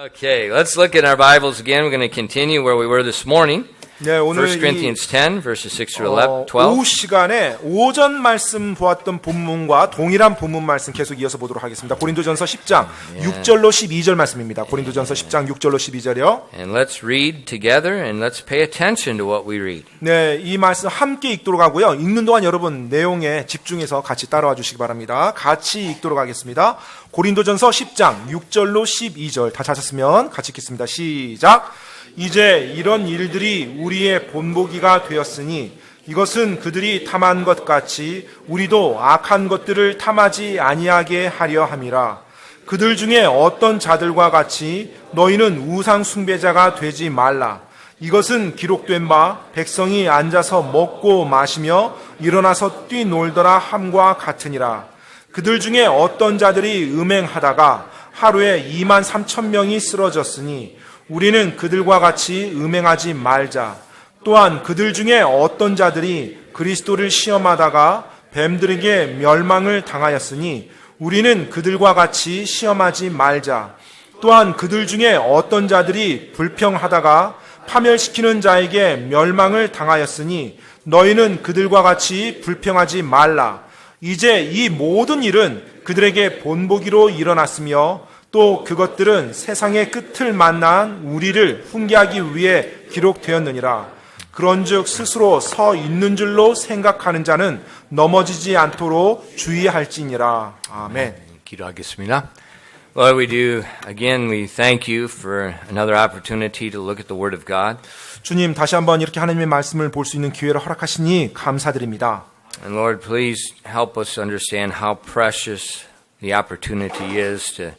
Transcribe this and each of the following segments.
Okay, let's look at our Bibles again. We're going to continue where we were this morning. 네, 오늘 1 Corinthians 10, verses 6 through 12. 오후 시간에 오전 말씀 보았던 본문과 동일한 본문 말씀 계속 이어서 보도록 하겠습니다. 고린도전서 10장 6절로 12절 말씀입니다. 고린도전서 10장 6절로 12절이요. And let's read together and let's pay attention to what we read. 네, 이 말씀 함께 읽도록 하고요. 읽는 동안 여러분 내용에 집중해서 같이 따라와 주시기 바랍니다. 같이 읽도록 하겠습니다. 고린도전서 10장 6절로 12절 다 찾았으면 같이 읽겠습니다. 시작. 이제 이런 일들이 우리의 본보기가 되었으니 이것은 그들이 탐한 것 같이 우리도 악한 것들을 탐하지 아니하게 하려 함이라. 그들 중에 어떤 자들과 같이 너희는 우상 숭배자가 되지 말라. 이것은 기록된 바 백성이 앉아서 먹고 마시며 일어나서 뛰놀더라 함과 같으니라. 그들 중에 어떤 자들이 음행하다가 하루에 23,000명이 쓰러졌으니 우리는 그들과 같이 음행하지 말자. 또한 그들 중에 어떤 자들이 그리스도를 시험하다가 뱀들에게 멸망을 당하였으니 우리는 그들과 같이 시험하지 말자. 또한 그들 중에 어떤 자들이 불평하다가 파멸시키는 자에게 멸망을 당하였으니 너희는 그들과 같이 불평하지 말라. 이제 이 모든 일은 그들에게 본보기로 일어났으며 또 그것들은 세상의 끝을 만난 우리를 훈계하기 위해 기록되었느니라. 그런즉 스스로 서 있는 줄로 생각하는 자는 넘어지지 않도록 주의할지니라. 아멘. 기도하겠습니다. Lord, we do again. We thank you for another opportunity to look at the Word of God. 주님, 다시 한번 이렇게 하나님의 말씀을 볼 수 있는 기회를 허락하시니 감사드립니다. And Lord, please help us understand how precious the opportunity is to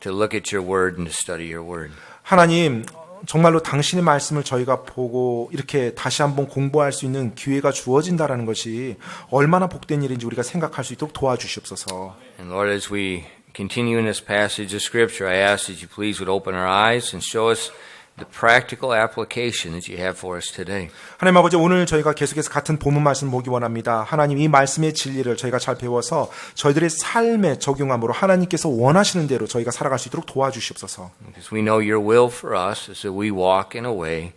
look at your word and to study your word. 하나님, 정말로 당신의 말씀을 저희가 보고 이렇게 다시 한번 공부할 수 있는 기회가 주어진다라는 것이 얼마나 복된 일인지 우리가 생각할 수 있도록 도와주시옵소서. And Lord, as we continue in this passage of Scripture, I ask that you please would open our eyes and show us the practical application that you have for us today. 하나님 아버지, 오늘 저희가 계속해서 같은 본문 말씀 보기 원합니다. 하나님, 이 말씀의 진리를 저희가 잘 배워서 저희들의 삶에 적용함으로 하나님께서 원하시는 대로 저희가 살아갈 수 있도록 도와주시옵소서. Because we know your will for us is that we walk in a way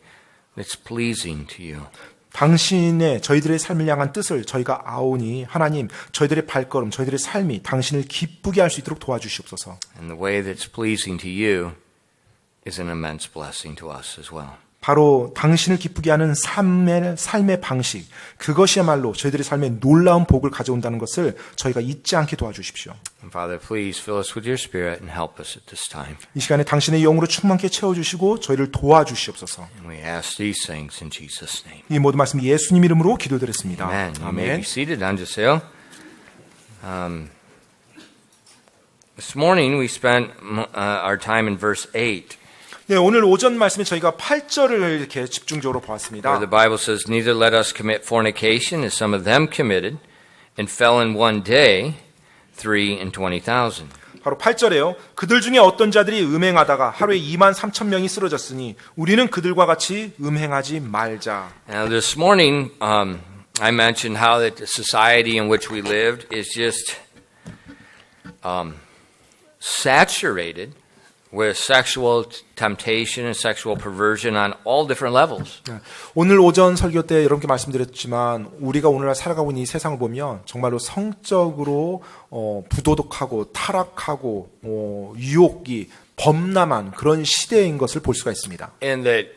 that's pleasing to you. 당신의 저희들의 삶을 향한 뜻을 저희가 아오니 하나님, 저희들의 발걸음, 저희들의 삶이 당신을 기쁘게 할 수 있도록 도와주시옵소서. And the way that's pleasing to you is an immense blessing to us as well. 바로 당신을 기쁘게 하는 삶의 방식, 그것이야말로 저희들의 삶에 놀라운 복을 가져온다는 것을 저희가 잊지 않게 도와주십시오. And Father, please fill us with your Spirit and help us at this time. 이 시간에 당신의 영으로 충만케 채워주시고 저희를 도와주시옵소서. And we ask these things in Jesus' name. 이 모든 말씀 예수님 이름으로 기도드렸습니다. Amen. You may be seated. 앉으세요. This morning we spent our time in verse 8. 네, 오늘 오전 말씀에 저희가 8절을 이렇게 집중적으로 보았습니다. Where the Bible says, Neither let us commit fornication as some of them committed and fell in one day 320,000. 바로 8절에요. 그들 중에 어떤 자들이 음행하다가 하루에 23,000명이 쓰러졌으니 우리는 그들과 같이 음행하지 말자. Now this morning I mentioned how that the society in which we lived is just saturated with sexual temptation and sexual perversion on all different levels. 오늘 오전 설교 때 여러분께 말씀드렸지만 우리가 오늘날 살아가고 있는 이 세상을 보면 정말로 성적으로 부도덕하고 타락하고 유혹이 범람한 그런 시대인 것을 볼 수가 있습니다. And that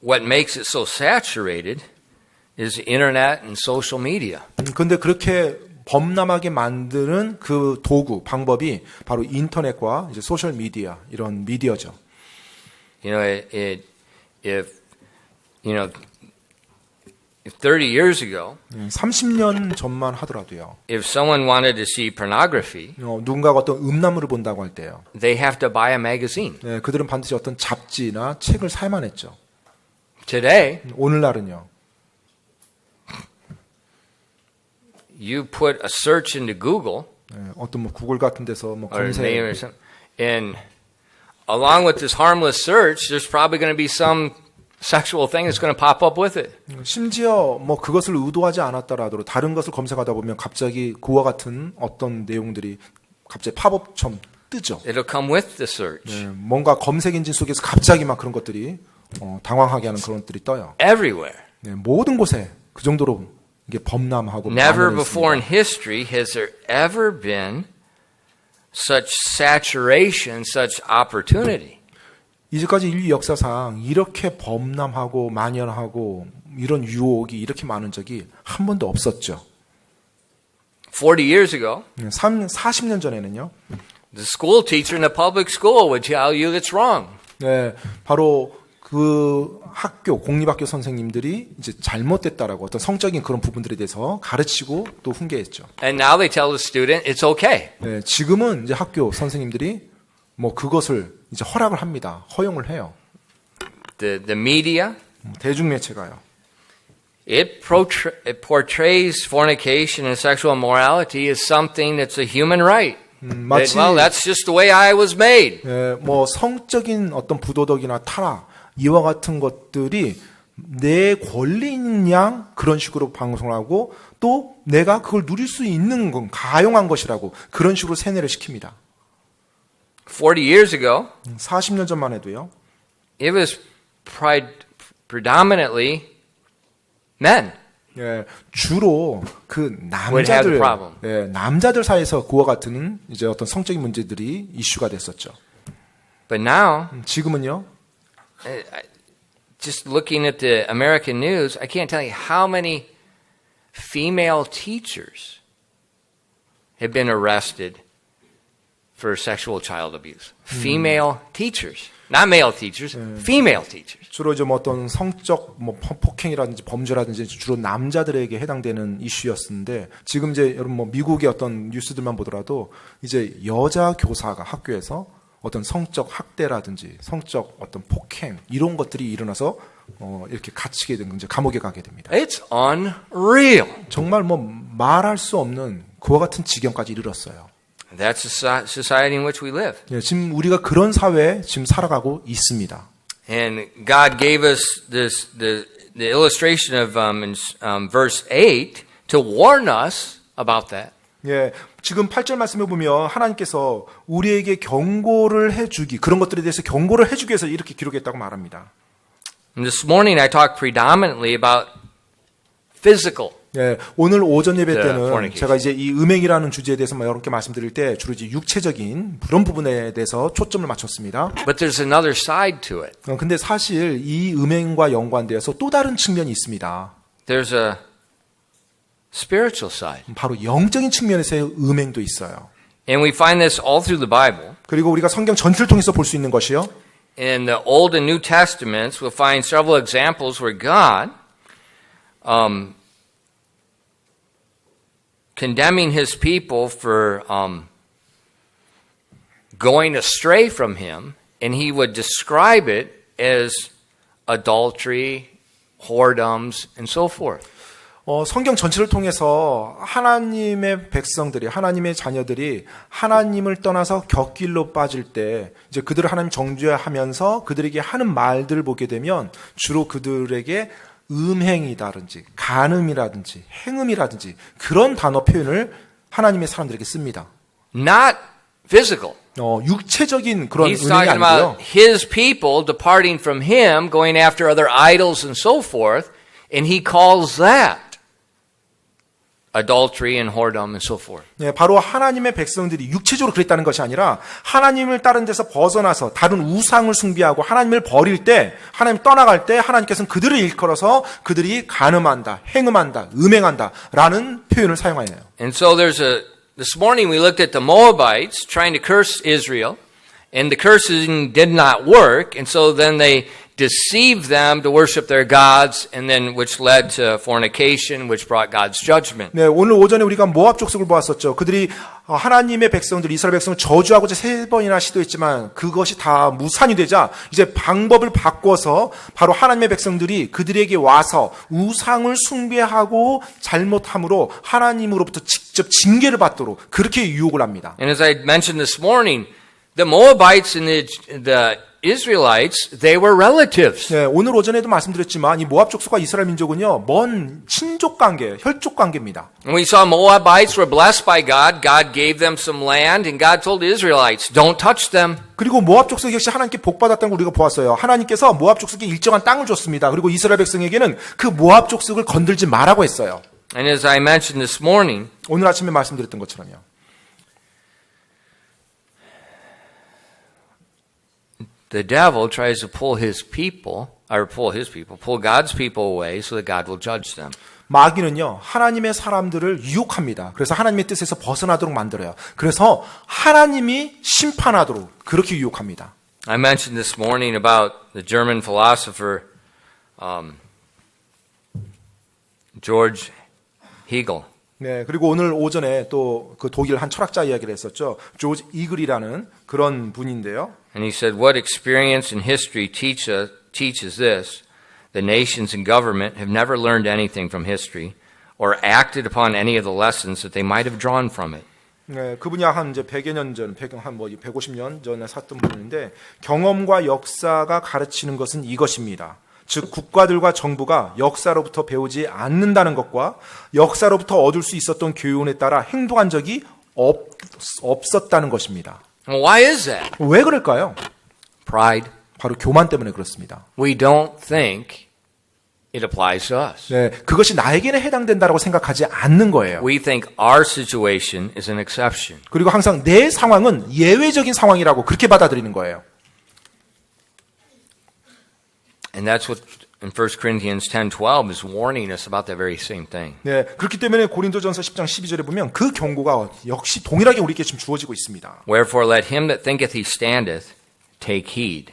what makes it so saturated is the internet and social media. 근데 그렇게 범람하게 만드는 그 도구, 방법이 바로 인터넷과 이제 소셜 미디어, 이런 미디어죠. You know, if 30 years ago, 30년 전만 하더라도요. if someone wanted to see pornography, 누군가가 어떤 음란물을 본다고 할 때요. they have to buy a magazine. 네, 그들은 반드시 어떤 잡지나 책을 사야만 했죠. Today, 오늘날은요. you put a search into Google, 어떤 뭐 구글 같은 데서 뭐 or 검색, name or something, and along with this harmless search, there's probably going to be some sexual thing that's going to pop up with it. 심지어 뭐 그것을 의도하지 않았더라도 다른 것을 검색하다 보면 갑자기 그와 같은 어떤 내용들이 갑자기 팝업처럼 뜨죠. It'll come with the search. 네, 뭔가 검색 엔진 속에서 갑자기 막 그런 것들이 당황하게 하는 그런 것들이 떠요. Everywhere. 네, 모든 곳에 그 정도로 이게 범람하고 Never 만연해 before in 있습니다. history has there ever been such saturation, such opportunity. 이제까지 인류 역사상 이렇게 범람하고 만연하고 이런 유혹이 이렇게 많은 적이 한 번도 없었죠. 40 years ago, 40년 전에는요. the school teacher in a public school would tell you it's wrong. 네, 바로 그 학교, 공립학교 선생님들이 이제 잘못됐다라고 어떤 성적인 그런 부분들에 대해서 가르치고 또 훈계했죠. And now they tell the student it's okay. 네, 지금은 이제 학교 선생님들이 뭐 그것을 이제 허락을 합니다. 허용을 해요. The media, 대중매체가요. it portrays fornication and sexual immorality as something that's a human right. 마치 Well, that's just the way I was made. 예, 뭐 성적인 어떤 부도덕이나 타락 이와 같은 것들이 내 권리인 양 그런 식으로 방송을 하고 또 내가 그걸 누릴 수 있는 건 가용한 것이라고 그런 식으로 세뇌를 시킵니다. 40 years ago, 40년 전만 해도요. it was predominantly men. 예, 주로 그 Would have the 남자들, problem. 예, 남자들 사이에서 그와 같은 이제 어떤 성적인 문제들이 이슈가 됐었죠. But now, 지금은요. just looking at the American news, I can't tell you how many female teachers have been arrested for sexual child abuse. Female teachers. Not male teachers, female teachers. 주로 좀 어떤 성적 뭐 폭행이라든지 범죄라든지 주로 남자들에게 해당되는 이슈였는데 지금 이제 여러분 뭐 미국의 어떤 뉴스들만 보더라도 이제 여자 교사가 학교에서 어떤 성적 학대라든지 성적 어떤 폭행 이런 것들이 일어나서 이렇게 갇히게 된 이제 감옥에 가게 됩니다. It's unreal. 정말 뭐 말할 수 없는 그와 같은 지경까지 이르렀어요. That's the society in which we live. 예, 지금 우리가 그런 사회에 지금 살아가고 있습니다. And God gave us this the illustration of verse 8 to warn us about that. 예, 지금 8절 말씀에 보면 하나님께서 우리에게 경고를 해주기 그런 것들에 대해서 경고를 해주기 위해서 이렇게 기록했다고 말합니다. And this morning I talked predominantly about physical. 예, 오늘 오전 예배 The 때는 fornication. 제가 이제 이 음행이라는 주제에 대해서 여러분께 말씀드릴 때 주로 이제 육체적인 그런 부분에 대해서 초점을 맞췄습니다. But there's another side to it. 근데 사실 이 음행과 연관되어서 또 다른 측면이 있습니다. There's a spiritual side. 바로 영적인 측면에서의 음행도 있어요. And we find this all through the Bible. 그리고 우리가 성경 전체를 통해서 볼 수 있는 것이요. In the Old and New Testaments, we'll find several examples where God, condemning his people for going astray from him, and he would describe it as adultery, whoredoms, and so forth. 성경 전체를 통해서 하나님의 백성들이, 하나님의 자녀들이 하나님을 떠나서 곁길로 빠질 때, 이제 그들을 하나님 정죄하면서 그들에게 하는 말들을 보게 되면 주로 그들에게 음행이라든지, 간음이라든지, 행음이라든지 그런 단어 표현을 하나님의 사람들에게 씁니다. Not physical. 육체적인 그런 He's 음행이 talking 아니고요. about his people departing from him, going after other idols and so forth, and he calls that adultery and whoredom and so forth. 네, 바로 하나님의 백성들이 육체적으로 그랬다는 것이 아니라 하나님을 다른 데서 벗어나서 다른 우상을 숭배하고 하나님을 버릴 때, 하나님 떠나갈 때 하나님께서는 그들을 일컬어서 그들이 간음한다, 행음한다, 음행한다 라는 표현을 사용하네요. And so this morning we looked at the Moabites trying to curse Israel, and the cursing did not work, and so then they deceived them to worship their gods, and then which led to fornication, which brought God's judgment. 네, 오늘 오전에 우리가 모압 족속을 보았었죠. 그들이 하나님의 백성들, 이스라엘 백성을 저주하고자 3번이나 시도했지만 그것이 다 무산이 되자 이제 방법을 바꿔서 바로 하나님의 백성들이 그들에게 와서 우상을 숭배하고 잘못함으로 하나님으로부터 직접 징계를 받도록 그렇게 유혹을 합니다. And as I mentioned this morning, the Moabites and the Israelites, they were relatives. 네, 오늘 오전에도 말씀드렸지만 이 모압 족속과 이스라엘 민족은요, 먼 친족 관계, 혈족 관계입니다. And we saw Moabites were blessed by God. God gave them some land, and God told the Israelites, don't touch them. 그리고 모압 족속 역시 하나님께 복받았다는 걸 우리가 보았어요. 하나님께서 모압 족속에 일정한 땅을 줬습니다. 그리고 이스라엘 백성에게는 그 모압 족속을 건들지 말라고 했어요. And as I mentioned this morning, 오늘 아침에 말씀드렸던 것처럼요. the devil tries to pull God's people away so that God will judge them. 마귀는요, 하나님의 사람들을 유혹합니다. 그래서 하나님의 뜻에서 벗어나도록 만들어요. 그래서 하나님이 심판하도록 그렇게 유혹합니다. I mentioned this morning about the German philosopher George Hegel. 네, 그리고 오늘 오전에 또 그 독일 한 철학자 이야기를 했었죠. 조지 이글이라는 그런 분인데요. And he said, what experience in history teaches this? The nations and government have never learned anything from history or acted upon any of the lessons that they might have drawn from it. 네, 그분이 한 이제 100여 년 전, 150년 전에 샀던 분인데 경험과 역사가 가르치는 것은 이것입니다. 즉 국가들과 정부가 역사로부터 배우지 않는다는 것과 역사로부터 얻을 수 있었던 교훈에 따라 행동한 적이 없었다는 것입니다. Well, why is that? 왜 그럴까요? Pride. 바로 교만 때문에 그렇습니다. We don't think it applies to us. 네, 그것이 나에게는 해당된다라고 생각하지 않는 거예요. We think our situation is an exception. 그리고 항상 내 상황은 예외적인 상황이라고 그렇게 받아들이는 거예요. And that's what in 1 Corinthians 10:12 is warning us about that very same thing. 네, 그렇기 때문에 고린도전서 10장 12절에 보면 그 경고가 역시 동일하게 우리에게 지금 주어지고 있습니다. Wherefore let him that thinketh he standeth take heed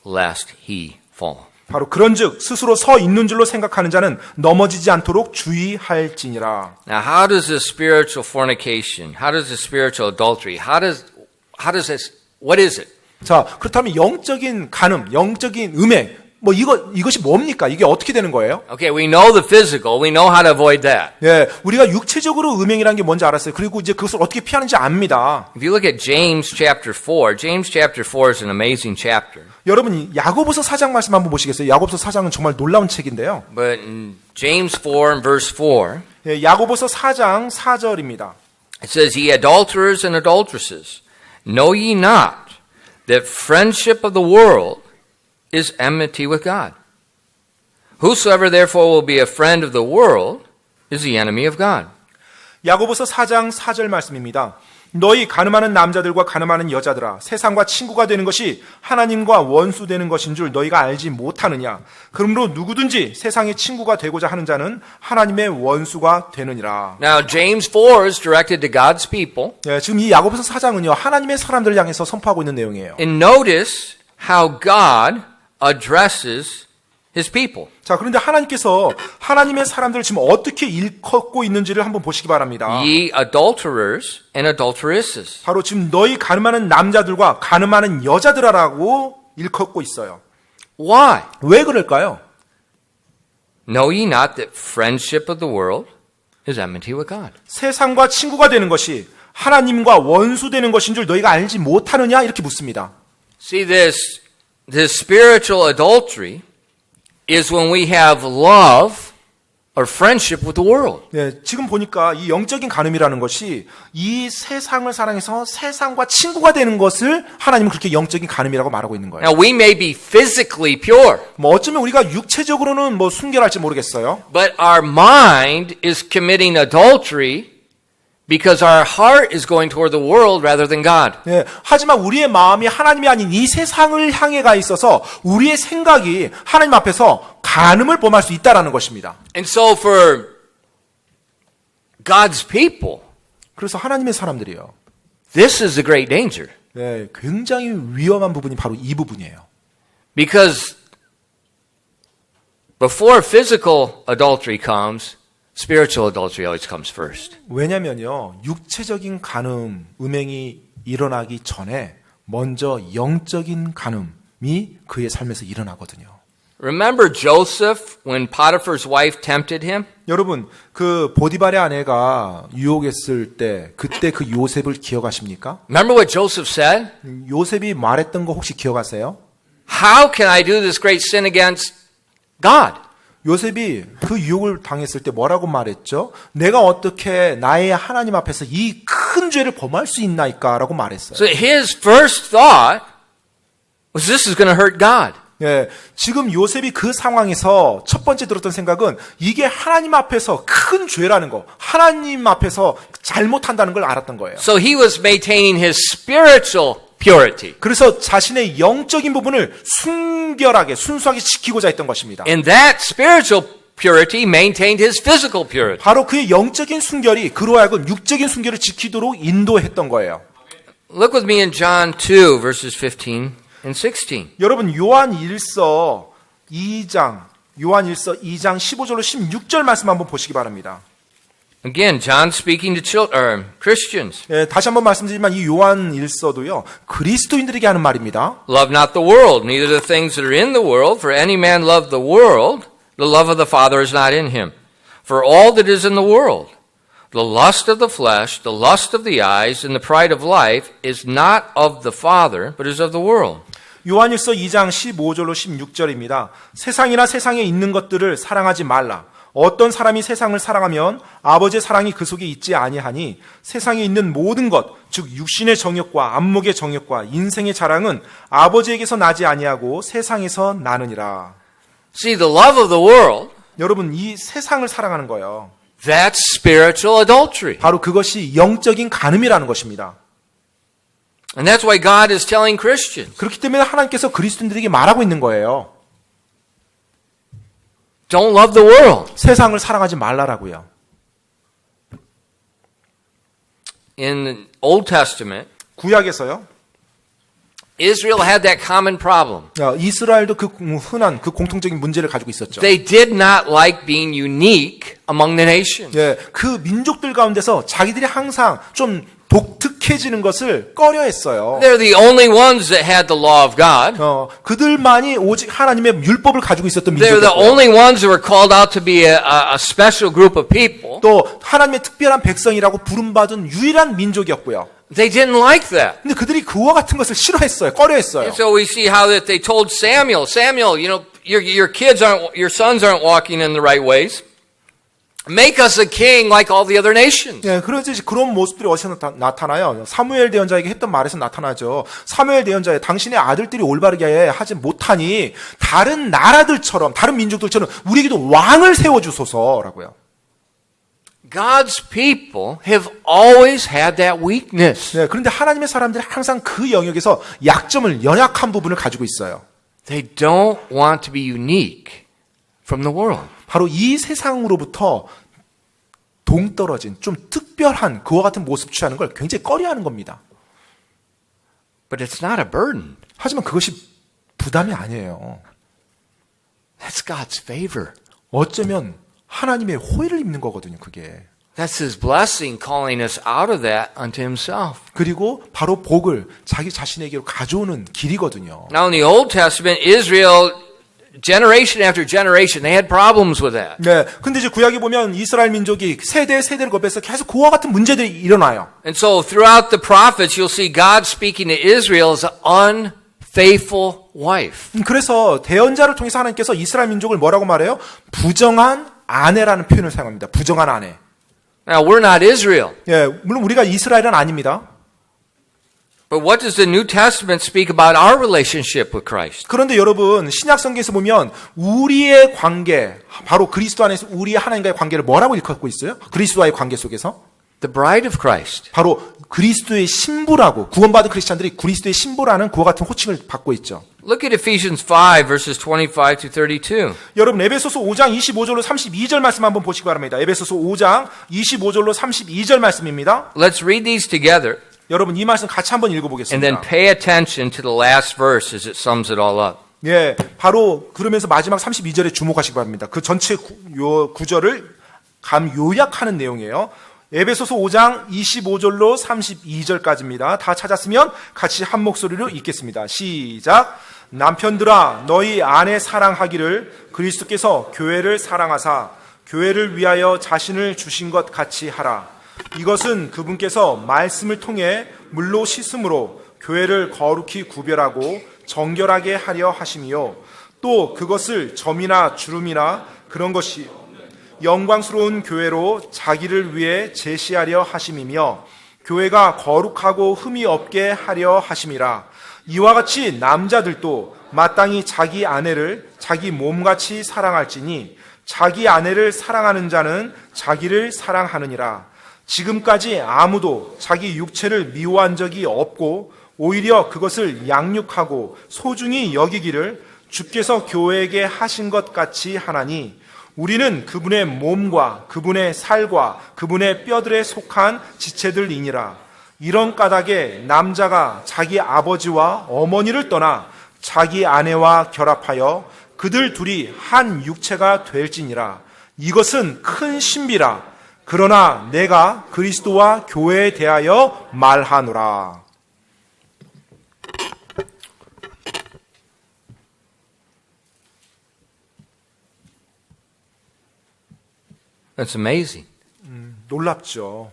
lest he fall. 바로 그런즉 스스로 서 있는 줄로 생각하는 자는 넘어지지 않도록 주의할지니라. Now how does this spiritual fornication, how does this spiritual adultery, how does this, what is it? 자, 그렇다면 영적인 간음, 영적인 음행, 이것이 뭡니까? 이게 어떻게 되는 거예요? Okay, we know the physical, we know how to avoid that. 예, 우리가 육체적으로 음행이라는 게 뭔지 알았어요. 그리고 이제 그것을 어떻게 피하는지 압니다. If you look at James chapter 4, James chapter 4 is an amazing chapter. 여러분, 야고보서 4장 말씀 한번 보시겠어요? 야고보서 4장은 정말 놀라운 책인데요. But in James 4 and verse 4, 예, 야고보서 4장 4절입니다. it says, Ye adulterers and adulteresses, know ye not that friendship of the world is enmity with God? Whosoever therefore will be a friend of the world is the enemy of God. 야고보서 4장 4절 말씀입니다. 너희 가늠하는 남자들과 가늠하는 여자들아, 세상과 친구가 되는 것이 하나님과 원수되는 것인 줄 너희가 알지 못하느냐? 그러므로 누구든지 세상의 친구가 되고자 하는 자는 하나님의 원수가 되느니라. Now James 4 is directed to God's people. 예, 지금 이 야고보서 4장은요, 하나님의 사람들을 향해서 선포하고 있는 내용이에요. And notice how God addresses his people. 자, 그런데 하나님께서 하나님의 사람들을 지금 어떻게 일컫고 있는지를 한번 보시기 바랍니다. Ye adulterers and adulteresses. 바로 지금 너희 가늠하는 남자들과 가늠하는 여자들아라고 일컫고 있어요. Why? 왜 그럴까요? Know ye not that friendship of the world is enmity with God? 세상과 친구가 되는 것이 하나님과 원수되는 것인 줄 너희가 알지 못하느냐? 이렇게 묻습니다. See, this spiritual adultery is when we have love or friendship with the world. 네, 지금 보니까 이 영적인 간음이라는 것이 이 세상을 사랑해서 세상과 친구가 되는 것을 하나님은 그렇게 영적인 간음이라고 말하고 있는 거예요. Now, we may be physically pure, 어쩌면 우리가 육체적으로는 순결할지 모르겠어요. but our mind is committing adultery because our heart is going toward the world rather than God. 네, 하지만 우리의 마음이 하나님이 아닌 이 세상을 향해 가 있어서 우리의 생각이 하나님 앞에서 간음을 범할 수 있다라는 것입니다. And so for God's people, 그래서 하나님의 사람들이요. this is the great danger. 네, 굉장히 위험한 부분이 바로 이 부분이에요. Because before physical adultery comes, spiritual adultery always comes first. 왜냐면요, 육체적인 간음, 음행이 일어나기 전에 먼저 영적인 간음이 그의 삶에서 일어나거든요. Remember Joseph when Potiphar's wife tempted him? 여러분, 그 보디발의 아내가 유혹했을 때 그때 그 요셉을 기억하십니까? Remember what Joseph said? 요셉이 말했던 거 혹시 기억하세요? how can I do this great sin against God? 요셉이 그 유혹을 당했을 때 뭐라고 말했죠? 내가 어떻게 나의 하나님 앞에서 이 큰 죄를 범할 수 있나이까라고 말했어요. So his first thought was this is going to hurt God. 예, 지금 요셉이 그 상황에서 첫 번째 들었던 생각은 이게 하나님 앞에서 큰 죄라는 거, 하나님 앞에서 잘못한다는 걸 알았던 거예요. So he was maintaining his spiritual purity. 그래서 자신의 영적인 부분을 순결하게, 순수하게 지키고자 했던 것입니다. And that spiritual purity maintained his physical purity. 바로 그의 영적인 순결이 그로 하여금 육적인 순결을 지키도록 인도했던 거예요. Look with me in John 2 verses 15 and 16. 여러분 요한일서 2장 15절로 16절 말씀 한번 보시기 바랍니다. Again, John speaking to Christians. 예, 다시 한번 말씀드리지만 이 요한일서도요. 그리스도인들에게 하는 말입니다. Love not the world, neither the things that are in the world, for any man love the world, the love of the Father is not in him. For all that is in the world, the lust of the flesh, the lust of the eyes, and the pride of life is not of the Father, but is of the world. 요한일서 2장 15절로 16절입니다. 세상이나 세상에 있는 것들을 사랑하지 말라. 어떤 사람이 세상을 사랑하면 아버지의 사랑이 그 속에 있지 아니하니 세상에 있는 모든 것, 즉 육신의 정욕과 안목의 정욕과 인생의 자랑은 아버지에게서 나지 아니하고 세상에서 나느니라. See, the love of the world, 여러분 이 세상을 사랑하는 거예요. that's spiritual adultery. 바로 그것이 영적인 간음이라는 것입니다. And that's why God is telling Christians, 그렇기 때문에 하나님께서 그리스도인들에게 말하고 있는 거예요. don't love the world. 세상을 사랑하지 말라라고요. In the Old Testament, 구약에서요. Israel had that common problem. 이스라엘도 그 흔한 그 공통적인 문제를 가지고 있었죠. They did not like being unique among the nations. 예, 그 민족들 가운데서 자기들이 항상 좀 독특해지는 것을 꺼려했어요. They're the only ones that had the law of God. 그들만이 오직 하나님의 율법을 가지고 있었던 They're the 민족이었고요. only ones who were called out to be a special group of people. 또 하나님의 특별한 백성이라고 부름받은 유일한 민족이었고요. They didn't like that. 근데 그들이 그와 같은 것을 싫어했어요. 꺼려했어요. And so we see how that they told Samuel, you know, your sons aren't walking in the right ways. Make us a king like all the other nations. 예, 그래서 그런 모습들이 어디서 나타나요? 사무엘 대언자에게 했던 말에서 나타나죠. 사무엘 대언자에 당신의 아들들이 올바르게 하지 못하니 다른 나라들처럼 다른 민족들처럼 우리에게도 왕을 세워주소서라고요. God's people have always had that weakness. 네, 그런데 하나님의 사람들이 항상 그 영역에서 약점을 연약한 부분을 가지고 있어요. They don't want to be unique from the world. 바로 이 세상으로부터 동떨어진 좀 특별한 그와 같은 모습 취하는 걸 굉장히 꺼려하는 겁니다. But it's not a burden. 하지만 그것이 부담이 아니에요. That's God's favor. 어쩌면 하나님의 호의를 입는 거거든요, 그게. That's His blessing calling us out of that unto Himself. 그리고 바로 복을 자기 자신에게로 가져오는 길이거든요. Now in the Old Testament, Israel, generation after generation, they had problems with that. 네. 근데 이제 구약에 보면 이스라엘 민족이 세대를 거듭해서 계속 그와 같은 문제들이 일어나요. And so throughout the prophets, you'll see God speaking to Israel as an unfaithful wife. 그래서 대언자를 통해서 하나님께서 이스라엘 민족을 뭐라고 말해요? 부정한 아내라는 표현을 사용합니다. 부정한 아내. Now, we're not Israel. 예, 물론 우리가 이스라엘은 아닙니다. But what does the New Testament speak about our relationship with Christ? 그런데 여러분, 신약 성경에서 보면 우리의 관계, 바로 그리스도 안에서 우리 하나님과의 관계를 뭐라고 일컫고 있어요? 그리스도와의 관계 속에서? The bride of Christ. 바로 그리스도의 신부라고, 구원받은 크리스찬들이 그리스도의 신부라는 그와 같은 호칭을 받고 있죠. Look at Ephesians 5 verses 25 to 32. 여러분 에베소서 5장 25절로 32절 말씀 한번 보시기 바랍니다. 에베소서 5장 25절로 32절 말씀입니다. Let's read these together 여러분 이 말씀 같이 한번 and 읽어보겠습니다. then pay attention to the last verse as it sums it all up. 예, 바로 그러면서 마지막 32절에 주목하시기 바랍니다. 그 전체 구절을 요약하는 내용이에요. 에베소서 5장 25절로 32절까지입니다. 다 찾았으면 같이 한 목소리로 읽겠습니다. 시작. 남편들아 너희 아내 사랑하기를 그리스도께서 교회를 사랑하사 교회를 위하여 자신을 주신 것 같이 하라. 이것은 그분께서 말씀을 통해 물로 씻음으로 교회를 거룩히 구별하고 정결하게 하려 하심이요 또 그것을 점이나 주름이나 그런 것이 영광스러운 교회로 자기를 위해 제시하려 하심이며 교회가 거룩하고 흠이 없게 하려 하심이라. 이와 같이 남자들도 마땅히 자기 아내를 자기 몸같이 사랑할지니 자기 아내를 사랑하는 자는 자기를 사랑하느니라. 지금까지 아무도 자기 육체를 미워한 적이 없고 오히려 그것을 양육하고 소중히 여기기를 주께서 교회에게 하신 것 같이 하나니 우리는 그분의 몸과 그분의 살과 그분의 뼈들에 속한 지체들이니라. 이런 까닭에 남자가 자기 아버지와 어머니를 떠나 자기 아내와 결합하여 그들 둘이 한 육체가 될지니라. 이것은 큰 신비라. 그러나 내가 그리스도와 교회에 대하여 말하노라. That's amazing. 놀랍죠.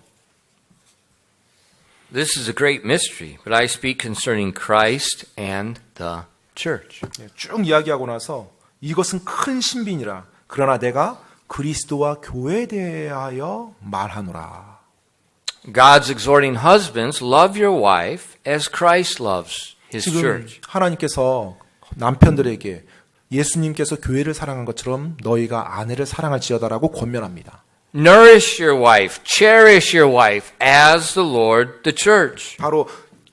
This is a great mystery, but I speak concerning Christ and the church. 쭉 이야기하고 나서 이것은 큰 신비니라. 그러나 내가 그리스도와 교회에 대하여 말하노라. God's exhorting husbands, love your wife as Christ loves his 지금 church. 하나님께서 남편들에게 예수님께서 교회를 사랑한 것처럼 너희가 아내를 사랑할지어다라고 권면합니다. Nourish your wife, cherish your wife as the Lord the church. 바로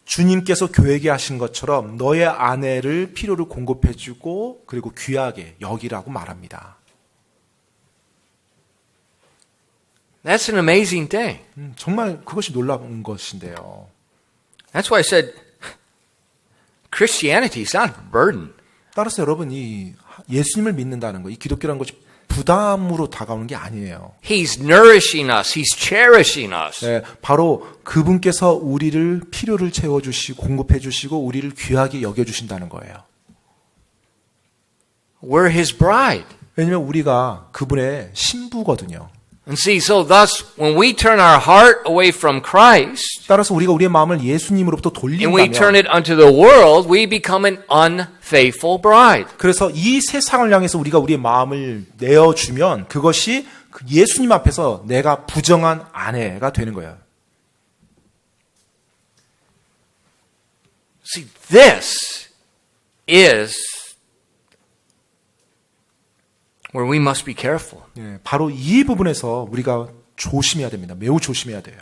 주님께서 교회에게 하신 것처럼 너의 아내를 필요를 공급해주고 그리고 귀하게 여기라고 말합니다. That's an amazing thing. 정말 그것이 놀라운 것인데요. That's why I said Christianity is not a burden. 따라서 여러분 이 예수님을 믿는다는 거, 이 기독교라는 것이 부담으로 다가오는 게 아니에요. He's nourishing us. He's cherishing us. 네, 바로 그분께서 우리를 필요를 채워주시고 공급해주시고 우리를 귀하게 여겨주신다는 거예요. We're his bride. 왜냐하면 우리가 그분의 신부거든요. And see, so thus, when we turn our heart away from Christ, 따라서 우리가 우리의 마음을 예수님으로부터 and we turn 돌린다면 it unto the world, we become an unfaithful bride. 그래서 이 세상을 향해서 우리가 우리의 마음을 내어주면 그것이 예수님 앞에서 내가 부정한 아내가 되는 거예요. See, this is where we must be careful. 예, 바로 이 부분에서 우리가 조심해야 됩니다. 매우 조심해야 돼요.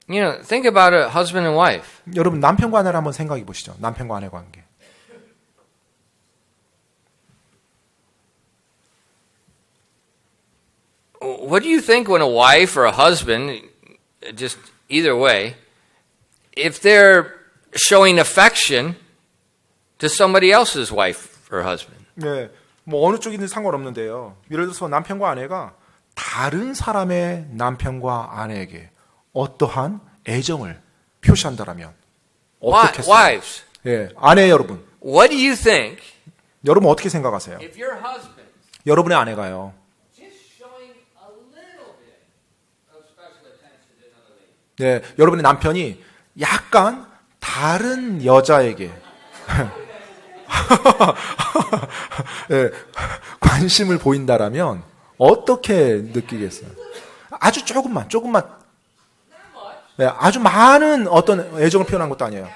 You know, think about a husband and wife. 여러분 남편과 아내를 한번 생각해 보시죠. 남편과 아내 관계. What do you think when a wife or a husband, just either way, if they're showing affection to somebody else's wife or husband? 네, 뭐 어느 쪽이든 상관없는데요. 예를 들어서 남편과 아내가 다른 사람의 남편과 아내에게 어떠한 애정을 표시한다라면 어떻겠어요? Wives, 예, 아내 여러분, what do you think 여러분 어떻게 생각하세요? if your husband 여러분의 아내가요. just showing a little bit of special attention to another lady? 네, 여러분의 남편이 약간 다른 여자에게 네, 관심을 보인다라면 어떻게 느끼겠어요? 아주 조금만 네, 아주 많은 어떤 애정을 표현한 것도 아니에요.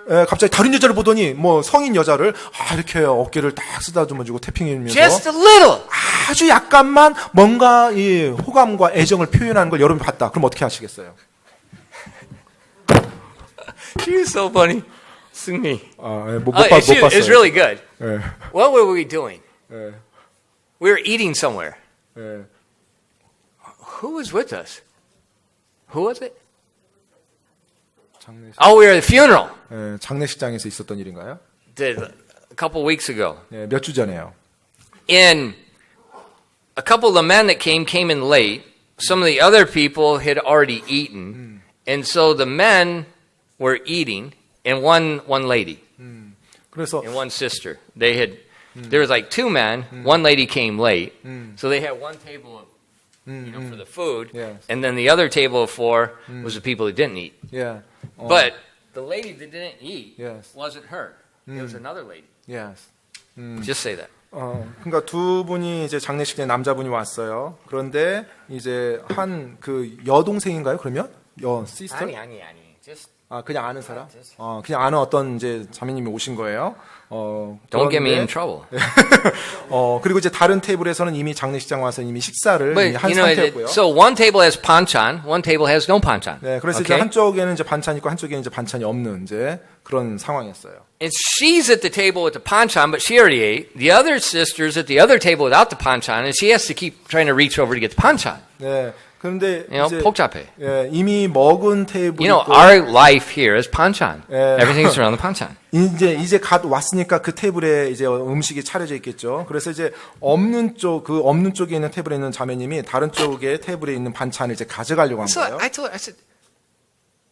네, 갑자기 다른 여자를 보더니 뭐 성인 여자를 이렇게 어깨를 딱 쓰다듬어주고 태핑해주면서 Just a little. 아주 약간만 뭔가 이 호감과 애정을 표현하는 걸 여러분이 봤다. 그럼 어떻게 하시겠어요? She's so funny. 승리. 못 봤어요. It's really good. 네, What were we doing? 네, We were eating somewhere. 네. Who was with us? Who was it? 장례식, Oh, we were at the funeral. 네, 장례식장에서 있었던 일인가요? A couple weeks ago. 네, 몇 주 전에요. And a couple of the men that came in late. Some of the other people had already eaten. And so the men were eating, and one lady 그래서 and one sister. There was like two men, one lady came late. So they had one table of for the food. Yes. And then the other table of four was the people who didn't eat. Yeah. But the lady that didn't eat Yes. wasn't her. It was another lady. Yes. Just say that. 그러니까 두 분이 이제 장례식에 남자분이 왔어요. 그런데 이제 한 그 여동생인가요? 그러면 시스터? 아니. Just 그냥 아는 사람? 그냥 아는 어떤 이제 자매님이 오신 거예요. don't get me 그런데- in trouble. 그리고 이제 다른 테이블에서는 이미 장례식장 와서 이미 식사를 But 이미 한 you know, 상태였고요. so one table has panchan, one table has no panchan. 네, 그래서 이제 Okay? 한쪽에는 이제 반찬이 있고 한쪽에는 이제 반찬이 없는 이제 그런 상황이었어요. And she's at the table with the panchan, but she already ate. The other sister's at the other table without the panchan, and she has to keep trying to reach over to get the panchan. 네, 그런데 You know, 이제 복잡해. 이미 먹은 테이블이 You know, 있고 our life here is panchan. Yeah. Everything's around the panchan. 이제 갓 왔으니까 그 테이블에 이제 음식이 차려져 있겠죠. 그래서 이제 없는 쪽에 있는 테이블에 있는 자매님이 다른 쪽에 테이블에 있는 반찬을 이제 가져가려고 한 So 거예요. I told her, I said,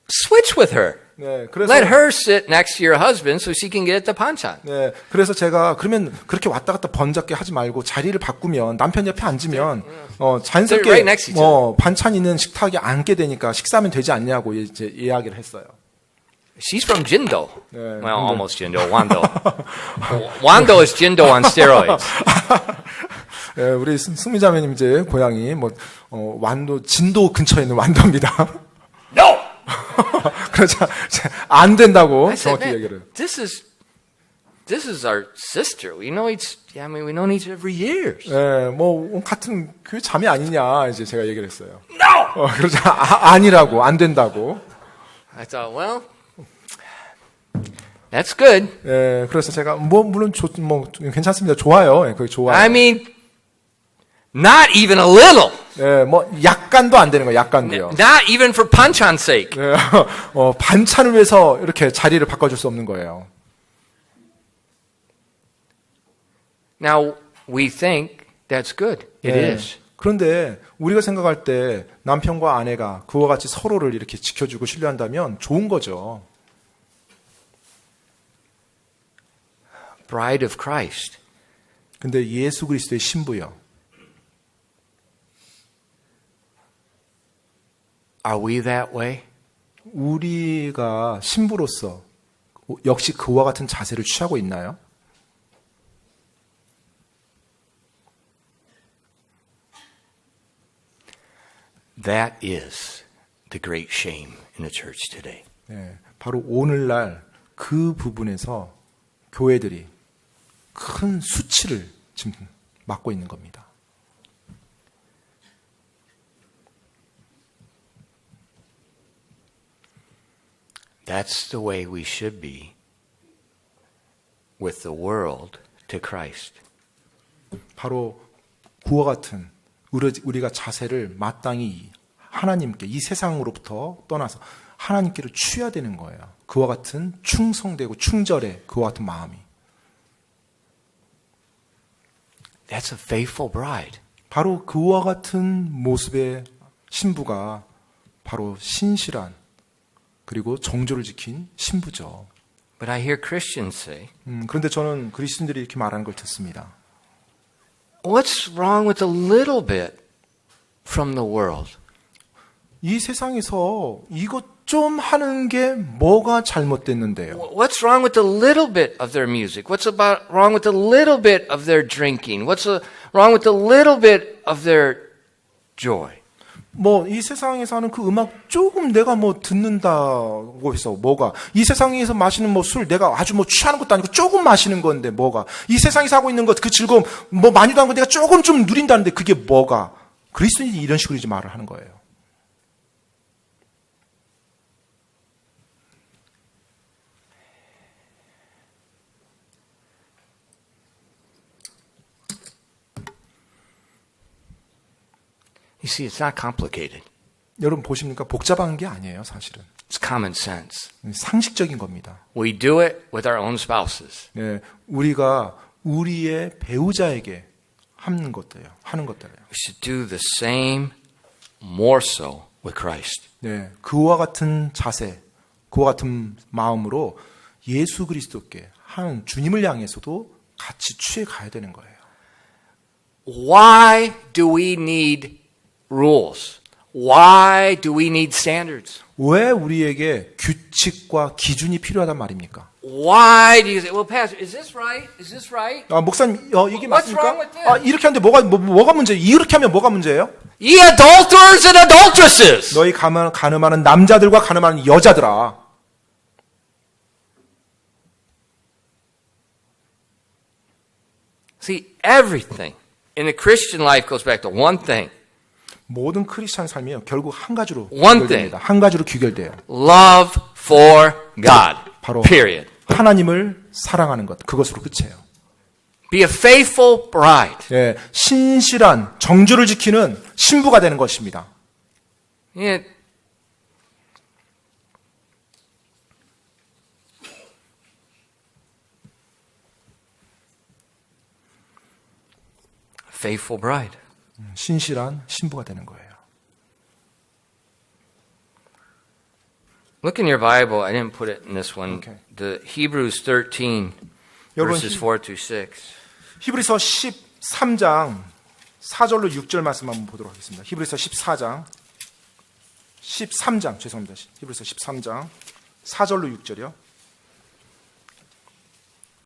switch with her. 네, 그래서 Let her sit next to your husband so she can get the panchan. 네, 그래서 제가 그러면 그렇게 왔다 갔다 번잡게 하지 말고 자리를 바꾸면 남편 옆에 앉으면 They're 자연스럽게 right next to each 반찬 있는 식탁에 앉게 되니까 식사하면 되지 않냐고 이제 이야기를 했어요. She's from Jindo. Yeah, Well, Jindo. almost Jindo. Wando. Wando is Jindo on steroids. 네, 우리 승미 자매님 이제 고향이 완도 진도 근처에 있는 완도입니다. No! 그러자 안 된다고 I said, 정확히 man, 얘기를. this is our sister. We know each other for years. 예, 같은 교회 자매 아니냐 이제 제가 얘기를 했어요. No! 그러자 아니라고 안 된다고. I thought, well, that's good. 예, 그래서 제가 물론 괜찮습니다. 좋아요. 예, 그게 좋아요. I mean, not even a little. 예, 약간도 안 되는 거예요. 약간도요. Not even for panchan's sake. 예, 반찬을 위해서 이렇게 자리를 바꿔줄 수 없는 거예요. Now, we think that's good. It 예, is. 그런데 우리가 생각할 때 남편과 아내가 그와 같이 서로를 이렇게 지켜주고 신뢰한다면 좋은 거죠. Bride of Christ. 근데 예수 그리스도의 신부요. Are we that way? 우리가 신부로서 역시 그와 같은 자세를 취하고 있나요? That is the great shame in the church today. 네, 바로 오늘날 그 부분에서 교회들이 큰 수치를 지금 맞고 있는 겁니다. That's the way we should be with the world to Christ. 바로 그와 같은 우리가 자세를 마땅히 하나님께 이 세상으로부터 떠나서 하나님께로 취해야 되는 거예요. 그와 같은 충성되고 충절의 그와 같은 마음이. That's a faithful bride. 바로 그와 같은 모습의 신부가 바로 신실한 그리고 정조를 지킨 신부죠. But I hear Christians say, 그런데 저는 그리스도인들이 이렇게 말하는 걸 듣습니다. what's wrong with a little bit from the world? 이 세상에서 이것 좀 하는 게 뭐가 잘못됐는데요? What's wrong with a little bit of their music? What's wrong with a little bit of their drinking? What's wrong with a little bit of their joy? 이 세상에서 하는 그 음악 조금 내가 듣는다고 해서 뭐가? 이 세상에서 마시는 술 내가 아주 취하는 것도 아니고 조금 마시는 건데 뭐가? 이 세상에서 하고 있는 것 그 즐거움 많이도 안 거 내가 조금 좀 누린다는데 그게 뭐가? 그리스도인이 이런 식으로 이제 말을 하는 거예요. You see, it's not complicated. 여러분 보십니까? 복잡한 게 아니에요, 사실은. It's common sense. 상식적인 겁니다. We do it with our own spouses. 네, 우리가 우리의 배우자에게 하는 것들이에요. We should do the same, more so, with Christ. 네, 그와 같은 자세, 그와 같은 마음으로 예수 그리스도께 하는 주님을 향해서도 같이 취해 가야 되는 거예요. Why do we need rules. Why do we need standards? 왜 우리에게 규칙과 기준이 필요하단 말입니까? Why do you say, well, Pastor, is this right? Is this right? 목사님, 이게 What's 맞습니까? wrong with this? 이렇게 하는데 뭐가 문제예요? 이렇게 하면 뭐가 문제예요? Ye adulterers and adulteresses. 너희 가늠하는 남자들과 가늠하는 여자들아. See, everything in the Christian life goes back to one thing. 모든 크리스찬 삶이요. 결국 한 가지로 One 귀결됩니다. 한 가지로 귀결돼요. Love for God. 바로 Period. 하나님을 사랑하는 것. 그것으로 끝이에요. Be a faithful bride. 예, 신실한 정주를 지키는 신부가 되는 것입니다. Yeah. Faithful bride. 신실한 신부가 되는 거예요. Look in your Bible. I didn't put it in this one. Okay. The Hebrews 13, 여러분, verses 4 through 6. 히브리서 13장 4절로 6절 말씀 한번 보도록 하겠습니다. 히브리서 13장 죄송합니다. 히브리서 13장 4절로 6절이요.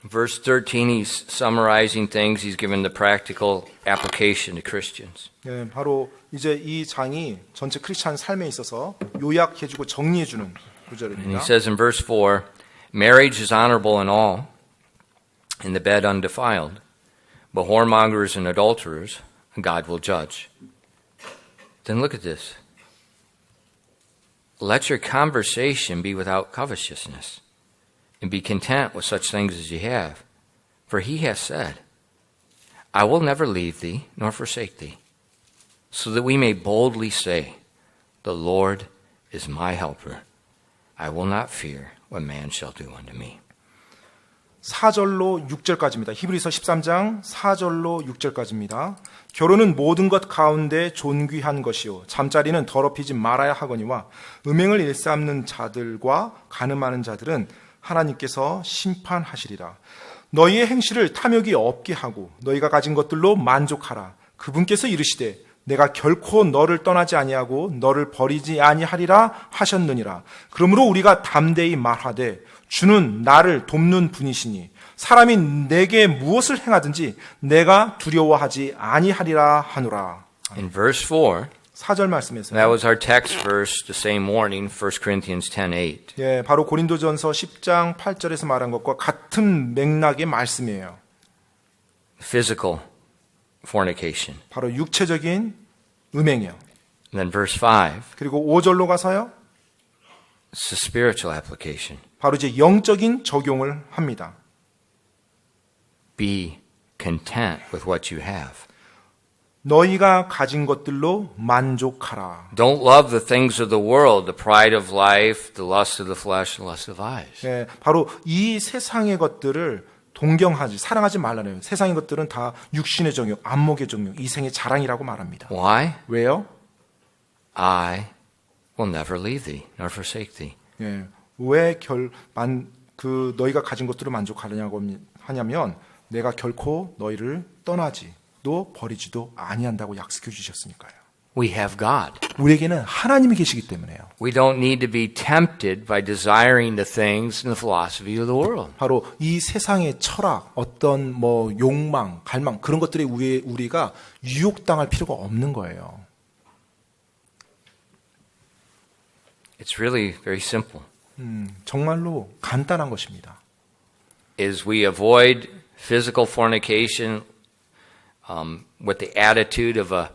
Verse 13, he's summarizing things. He's given the practical application to Christians. 네, 바로 이제 이 장이 전체 크리스찬 삶에 있어서 요약해주고 정리해주는 And he 구절입니다. says in verse 4, marriage is honorable in all, and the bed undefiled, but whoremongers and adulterers God will judge. Then look at this. Let your conversation be without covetousness, and be content with such things as you have. For he has said, I will never leave thee nor forsake thee, so that we may boldly say, the Lord is my helper. I will not fear what man shall do unto me. 4절로 6절까지입니다. 히브리서 13장 4절로 6절까지입니다. 결혼은 모든 것 가운데 존귀한 것이요 잠자리는 더럽히지 말아야 하거니와 음행을 일삼는 자들과 간음하는 자들은 하나님께서 심판하시리라. 너희의 행실을 탐욕이 없게 하고 너희가 가진 것들로 만족하라. 그분께서 이르시되 내가 결코 너를 떠나지 아니하고 너를 버리지 아니하리라 하셨느니라. 그러므로 우리가 담대히 말하되 주는 나를 돕는 분이시니 사람이 내게 무엇을 행하든지 내가 두려워하지 아니하리라 하노라. In verse 4, 4절 말씀에서 that was our text verse the same morning, 1 Corinthians 10:8. 예, 바로 고린도전서 10장 8절에서 말한 것과 같은 맥락의 말씀이에요. Physical fornication. 바로 육체적인 음행이요. And then verse 5, 그리고 5절로 가서요. it's the spiritual application. 바로 이제 영적인 적용을 합니다. Be content with what you have. 너희가 가진 것들로 만족하라. Don't love the things of the world, the pride of life, the lust of the flesh, the lust of eyes. 예, 바로 이 세상의 것들을 동경하지, 사랑하지 말라네요. 세상의 것들은 다 육신의 정욕, 안목의 정욕, 이생의 자랑이라고 말합니다. Why? 왜요? I will never leave thee nor forsake thee. 예, 왜 너희가 가진 것들을 만족하느냐고 하냐면 내가 결코 너희를 떠나지도 버리지도 아니한다고 약속해 주셨으니까요. We have God. 우리에게는 하나님이 계시기 때문에요. We don't need to be tempted by desiring the things and the philosophy of the world. 바로 이 세상의 철학, 어떤 욕망, 갈망 그런 것들에 우리가 유혹당할 필요가 없는 거예요. It's really very simple. 정말로 간단한 것입니다. Is we avoid physical fornication with the attitude of a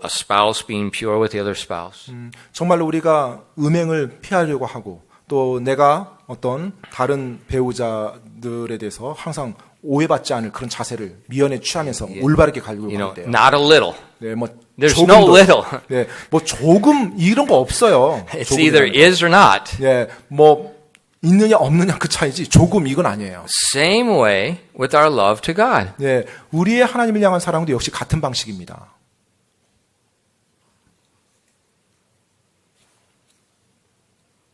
spouse being pure with the other spouse. 정말로 우리가 음행을 피하려고 하고 또 내가 어떤 다른 배우자들에 대해서 항상 오해받지 않을 그런 자세를 미연에 취하면서 올바르게 가려고 You know, 하는데요. not a little. 네, There's no little. 네, 조금 이런 거 없어요. It's either is or not. 네, 있느냐 없느냐 그 차이지 조금 이건 아니에요. Same way with our love to God. 네, 우리의 하나님을 향한 사랑도 역시 같은 방식입니다.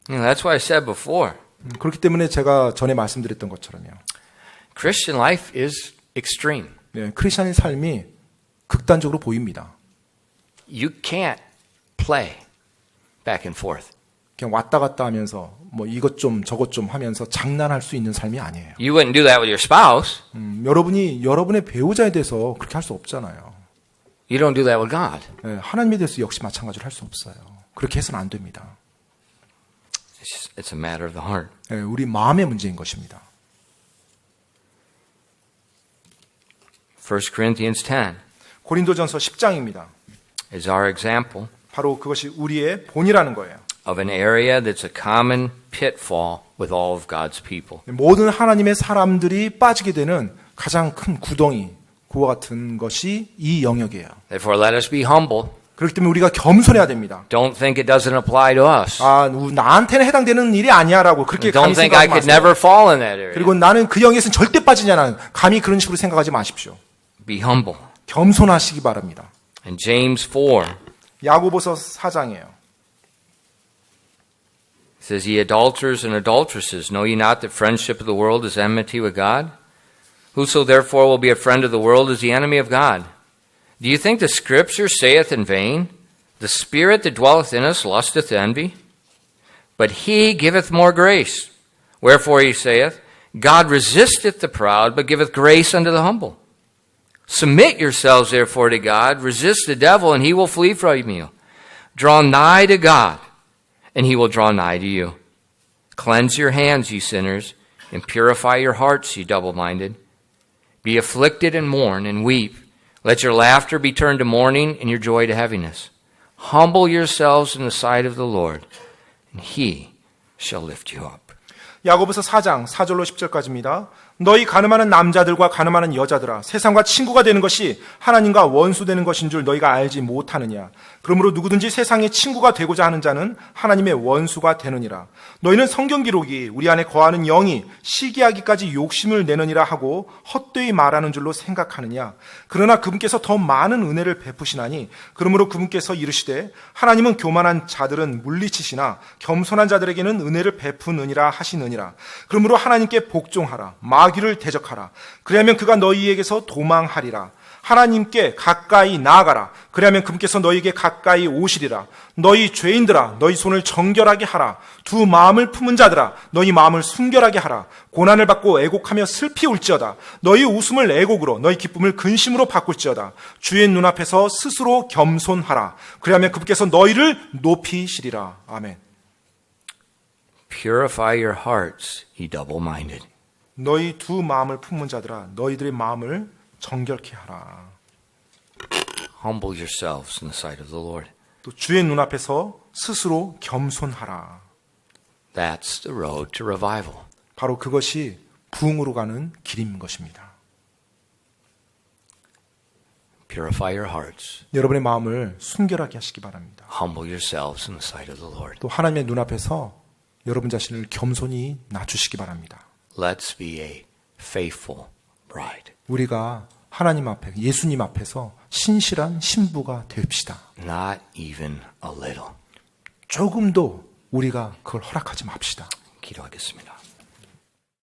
That's what I said before. 그렇기 때문에 제가 전에 말씀드렸던 것처럼요. Christian life is extreme. 네, 크리스천의 삶이 극단적으로 보입니다. You can't play back and forth. 그냥 왔다 갔다 하면서 뭐 이것 좀 저것 좀 하면서 장난할 수 있는 삶이 아니에요. You wouldn't do that with your spouse. 여러분이 여러분의 배우자에 대해서 그렇게 할 수 없잖아요. You don't do that with God. 예, 하나님에 대해서 역시 마찬가지로 할 수 없어요. 그렇게 해서는 안 됩니다. It's a matter of the heart. 예, 우리 마음의 문제인 것입니다. 1 Corinthians 10 고린도전서 10장입니다. is our example 바로 그것이 우리의 본이라는 거예요. of an area that's a common pitfall with all of God's people. 모든 하나님의 사람들이 빠지게 되는 가장 큰 구덩이, 그와 같은 것이 이 영역이에요. Therefore, let us be humble. 그렇기 때문에 우리가 겸손해야 됩니다. Don't think it doesn't apply to us. 나한테는 해당되는 일이 아니야라고 그렇게 감히 Don't think I 생각하지 could 마세요. never fall in that area. 그리고 나는 그 영역에서는 절대 빠지지 않아. 감히 그런 식으로 생각하지 마십시오. Be humble. 겸손하시기 바랍니다. And James 4 야고보서 4장이에요. says, Ye adulterers and adulteresses, know ye not that friendship of the world is enmity with God? Whoso therefore will be a friend of the world is the enemy of God. Do you think the Scripture saith in vain, The Spirit that dwelleth in us lusteth to envy? But he giveth more grace. Wherefore he saith, God resisteth the proud, but giveth grace unto the humble. Submit yourselves therefore to God, resist the devil, and he will flee from you. Draw nigh to God, and he will draw nigh to you. Cleanse your hands, ye sinners, and purify your hearts, ye double-minded. Be afflicted and mourn and weep. Let your laughter be turned to mourning and your joy to heaviness. Humble yourselves in the sight of the Lord, and he shall lift you up. 야고보서 4장 4절로 10절까지입니다. 너희 가늠하는 남자들과 가늠하는 여자들아, 세상과 친구가 되는 것이 하나님과 원수되는 것인 줄 너희가 알지 못하느냐. 그러므로 누구든지 세상의 친구가 되고자 하는 자는 하나님의 원수가 되느니라. 너희는 성경 기록이 우리 안에 거하는 영이 시기하기까지 욕심을 내느니라 하고 헛되이 말하는 줄로 생각하느냐. 그러나 그분께서 더 많은 은혜를 베푸시나니, 그러므로 그분께서 이르시되 하나님은 교만한 자들은 물리치시나 겸손한 자들에게는 은혜를 베푸느니라 하시느니라. 그러므로 하나님께 복종하라. 마귀를 대적하라. 그리하면 그가 너희에게서 도망하리라. 하나님께 가까이 나아가라. 그리하면 그분께서 너희에게 가까이 오시리라. 너희 죄인들아, 너희 손을 정결하게 하라. 두 마음을 품은 자들아, 너희 마음을 순결하게 하라. 고난을 받고 애곡하며 슬피 울지어다. 너희 웃음을 애곡으로, 너희 기쁨을 근심으로 바꿀지어다. 주의 눈앞에서 스스로 겸손하라. 그리하면 그분께서 너희를 높이시리라. 아멘. Purify your hearts, ye double-minded. 너희 두 마음을 품은 자들아, 너희들의 마음을 정결케 하라. Humble yourselves in the sight of the Lord. 또 주의 눈앞에서 스스로 겸손하라. That's the road to revival. 바로 그것이 부흥으로 가는 길인 것입니다. Purify your hearts. 여러분의 마음을 순결하게 하시기 바랍니다. Humble yourselves in the sight of the Lord. 또 하나님의 눈앞에서 여러분 자신을 겸손히 낮추시기 바랍니다. Let's be a faithful bride. 우리가 하나님 앞에, 예수님 앞에서 신실한 신부가 됩시다. Not even a little. 조금도 우리가 그걸 허락하지 맙시다. 기도하겠습니다.